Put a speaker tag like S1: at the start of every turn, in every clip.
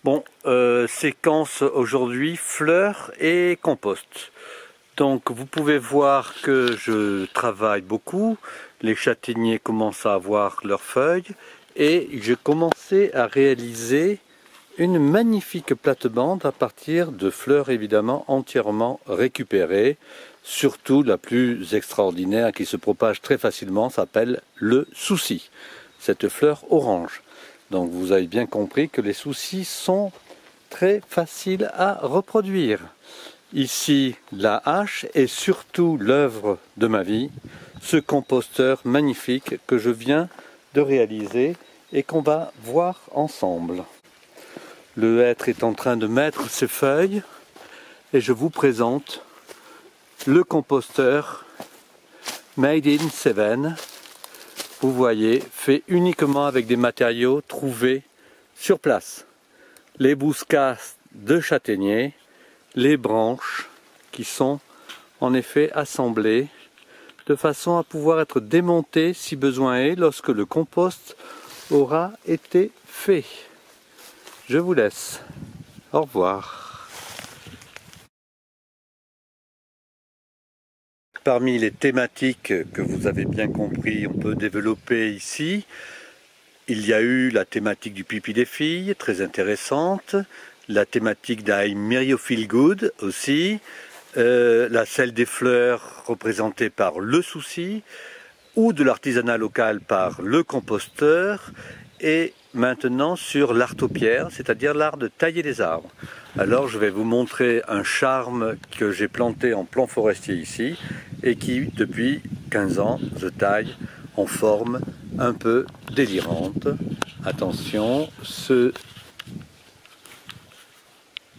S1: Bon, séquence aujourd'hui fleurs et compost. Donc vous pouvez voir que je travaille beaucoup, les châtaigniers commencent à avoir leurs feuilles et j'ai commencé à réaliser une magnifique plate-bande à partir de fleurs évidemment entièrement récupérées. Surtout la plus extraordinaire qui se propage très facilement s'appelle le souci, cette fleur orange. Donc vous avez bien compris que les soucis sont très faciles à reproduire. Ici la hache et surtout l'œuvre de ma vie, ce composteur magnifique que je viens de réaliser et qu'on va voir ensemble. Le hêtre est en train de mettre ses feuilles et je vous présente le composteur Made in Cévennes. Vous voyez, fait uniquement avec des matériaux trouvés sur place. Les bouscasses de châtaignier, les branches qui sont en effet assemblées de façon à pouvoir être démontées si besoin est lorsque le compost aura été fait. Je vous laisse. Au revoir. Parmi les thématiques que vous avez bien compris, on peut développer ici, il y a eu la thématique du pipi des filles, très intéressante, la thématique d'I Myrio Feel Good aussi, la celle des fleurs représentée par le souci, ou de l'artisanat local par le composteur, et maintenant sur l'art aux pierres, c'est-à-dire l'art de tailler les arbres. Alors je vais vous montrer un charme que j'ai planté en plan forestier ici et qui depuis 15 ans je taille en forme un peu délirante. Attention,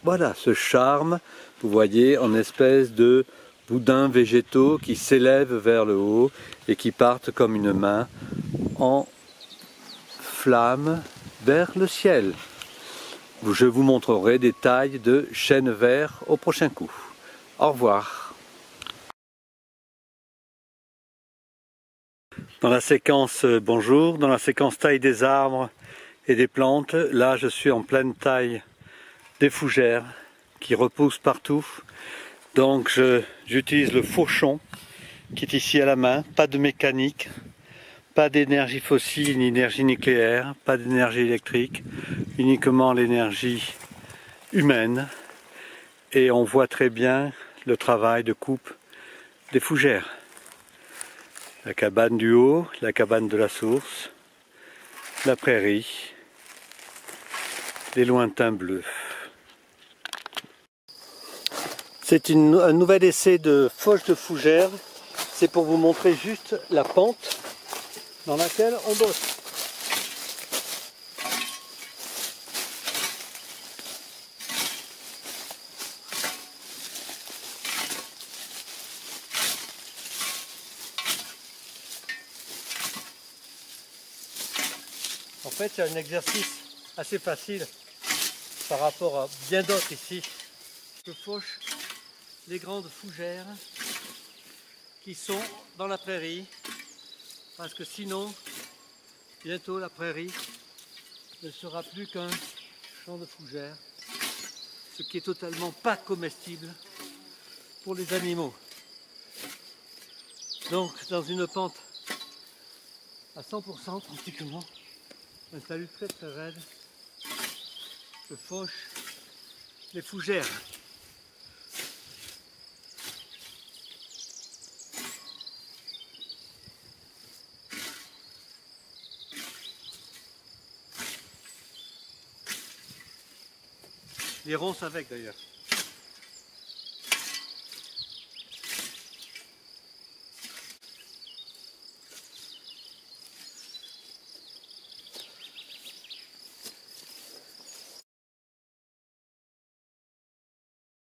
S1: voilà ce charme, vous voyez, en espèce de boudins végétaux qui s'élèvent vers le haut et qui partent comme une main en flamme vers le ciel. Je vous montrerai des tailles de chêne vert au prochain coup. Au revoir. Dans la séquence bonjour, dans la séquence taille des arbres et des plantes, là je suis en pleine taille des fougères qui repoussent partout. Donc j'utilise le fauchon qui est ici à la main, pas de mécanique, pas d'énergie fossile ni énergie nucléaire, pas d'énergie électrique, uniquement l'énergie humaine. Et on voit très bien le travail de coupe des fougères. La cabane du haut, la cabane de la source, la prairie, les lointains bleus. C'est un nouvel essai de fauche de fougère. C'est pour vous montrer juste la pente dans laquelle on bosse. En fait, il y a un exercice assez facile par rapport à bien d'autres ici. Je fauche les grandes fougères qui sont dans la prairie, parce que sinon, bientôt la prairie ne sera plus qu'un champ de fougères, ce qui est totalement pas comestible pour les animaux. Donc, dans une pente à 100% pratiquement, un talus très très raide, je fauche les fougères. Les ronces avec d'ailleurs.